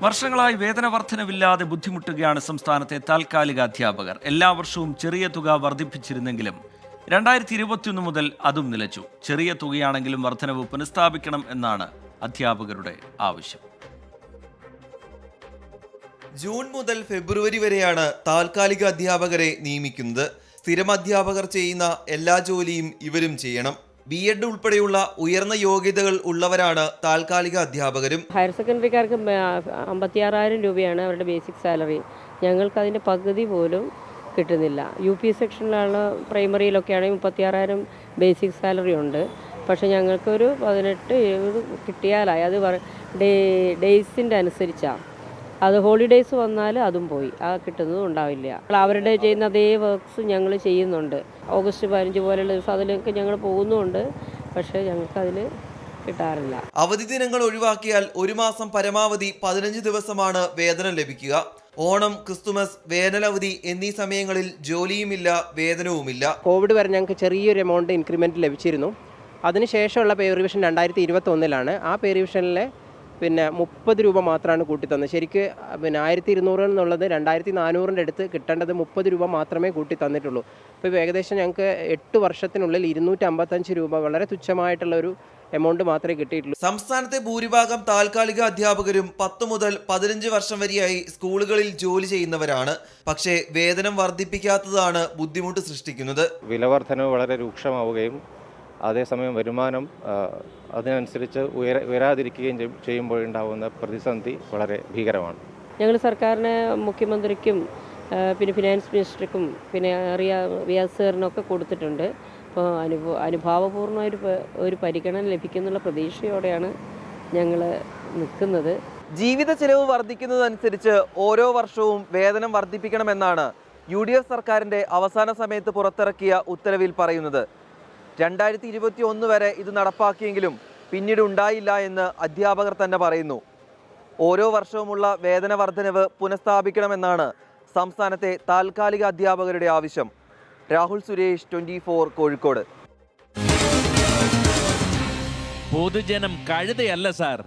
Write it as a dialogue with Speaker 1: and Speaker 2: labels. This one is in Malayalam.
Speaker 1: വർഷങ്ങളായി വേതന വർധനവില്ലാതെ ബുദ്ധിമുട്ടുകയാണ് സംസ്ഥാനത്തെ താൽക്കാലിക അധ്യാപകർ. എല്ലാ വർഷവും ചെറിയ തുക വർദ്ധിപ്പിച്ചിരുന്നെങ്കിലും 2021 മുതൽ അതും നിലച്ചു. ചെറിയ തുകയാണെങ്കിലും വർധനവ് പുനഃസ്ഥാപിക്കണം എന്നാണ് അധ്യാപകരുടെ ആവശ്യം.
Speaker 2: ജൂൺ മുതൽ ഫെബ്രുവരി വരെയാണ് താൽക്കാലിക അധ്യാപകരെ നിയമിക്കുന്നത്. സ്ഥിരം അധ്യാപകർ ചെയ്യുന്ന എല്ലാ ജോലിയും ഇവരും ചെയ്യണം. BEd ഉൾപ്പെടെയുള്ള ഉയർന്ന യോഗ്യതകൾ ഉള്ളവരാണ് താൽക്കാലിക അധ്യാപകരും.
Speaker 3: ഹയർ സെക്കൻഡറിക്കാർക്ക് 56,000 രൂപയാണ് അവരുടെ ബേസിക് സാലറി. ഞങ്ങൾക്ക് അതിൻ്റെ പകുതി പോലും കിട്ടുന്നില്ല. UP സെക്ഷനിലാണ്, പ്രൈമറിയിലൊക്കെ ആണെങ്കിൽ 36,000 ബേസിക് സാലറി ഉണ്ട്. പക്ഷേ ഞങ്ങൾക്കൊരു 18-20 കിട്ടിയാലായി. അത് ഡേയ്സിൻ്റെ അനുസരിച്ചാണ്. അത് ഹോളിഡേയ്സ് വന്നാൽ അതും പോയി, ആ കിട്ടുന്നതും ഉണ്ടാവില്ല. അവരുടെ ചെയ്യുന്ന അതേ വർക്ക്സ് ഞങ്ങൾ ചെയ്യുന്നുണ്ട്. ഓഗസ്റ്റ് 15 പോലെയുള്ള ദിവസം അതിലൊക്കെ ഞങ്ങൾ പോകുന്നുമുണ്ട്. പക്ഷേ ഞങ്ങൾക്കതിൽ കിട്ടാറില്ല.
Speaker 2: അവധി ദിനങ്ങൾ ഒഴിവാക്കിയാൽ ഒരു മാസം പരമാവധി 15 ദിവസമാണ് വേതനം ലഭിക്കുക. ഓണം, ക്രിസ്തുമസ്, വേനലവധി എന്നീ സമയങ്ങളിൽ ജോലിയുമില്ല, വേതനവുമില്ല.
Speaker 4: കോവിഡ് വരെ ഞങ്ങൾക്ക് ചെറിയൊരു എമൗണ്ട് ഇൻക്രിമെൻറ്റ് ലഭിച്ചിരുന്നു. അതിനുശേഷമുള്ള പേ റിവിഷൻ 2021 ആ പേ റിവിഷനിലെ 30 രൂപ മാത്രമാണ് കൂട്ടി തന്നത്. ശരിക്ക് 1200 എന്നുള്ളത് 2400 അടുത്ത് കിട്ടേണ്ടത് 30 രൂപ മാത്രമേ കൂട്ടി തന്നിട്ടുള്ളൂ. ഇപ്പോൾ ഏകദേശം ഞങ്ങൾക്ക് 8 വർഷത്തിനുള്ളിൽ 255 രൂപ, വളരെ തുച്ഛമായിട്ടുള്ള ഒരു എമൗണ്ട് മാത്രമേ കിട്ടിയിട്ടുള്ളൂ.
Speaker 2: സംസ്ഥാനത്തെ ഭൂരിഭാഗം താൽക്കാലിക അധ്യാപകരും 10 മുതൽ 15 വർഷം വരെയായി സ്കൂളുകളിൽ ജോലി ചെയ്യുന്നവരാണ്. പക്ഷേ വേതനം വർദ്ധിപ്പിക്കാത്തതാണ് ബുദ്ധിമുട്ട് സൃഷ്ടിക്കുന്നത്.
Speaker 5: വിലവർധനവ് വളരെ രൂക്ഷമാവുകയും അതേസമയം വരുമാനം അതിനനുസരിച്ച് ഉയരാതിരിക്കുകയും ചെയ്യുമ്പോഴുണ്ടാകുന്ന പ്രതിസന്ധി വളരെ ഭീകരമാണ്.
Speaker 3: ഞങ്ങൾ സർക്കാരിന്, മുഖ്യമന്ത്രിക്കും പിന്നെ ഫിനാൻസ് മിനിസ്റ്റർക്കും പിന്നെ റിയാസ് സാറിനൊക്കെ കൊടുത്തിട്ടുണ്ട്. അപ്പോൾ അനുഭാവപൂർണ്ണ ഒരു പരിഗണന ലഭിക്കുന്നുള്ള പ്രതീക്ഷയോടെയാണ് ഞങ്ങൾ നിൽക്കുന്നത്.
Speaker 2: ജീവിത ചെലവ് വർദ്ധിക്കുന്നതനുസരിച്ച് ഓരോ വർഷവും വേതനം വർദ്ധിപ്പിക്കണമെന്നാണ് UDF സർക്കാരിൻ്റെ അവസാന സമയത്ത് പുറത്തിറക്കിയ ഉത്തരവിൽ പറയുന്നത്. 2021 വരെ ഇത് നടപ്പാക്കിയെങ്കിലും പിന്നീട് ഉണ്ടായില്ല എന്ന് അധ്യാപകർ തന്നെ പറയുന്നു. ഓരോ വർഷവുമുള്ള വേതന വർധനവ് പുനഃസ്ഥാപിക്കണമെന്നാണ് സംസ്ഥാനത്തെ താൽക്കാലിക അധ്യാപകരുടെ ആവശ്യം. രാഹുൽ സുരേഷ്, 24 കോഴിക്കോട്.
Speaker 6: പൊതുജനം കഴുതയല്ല സാർ.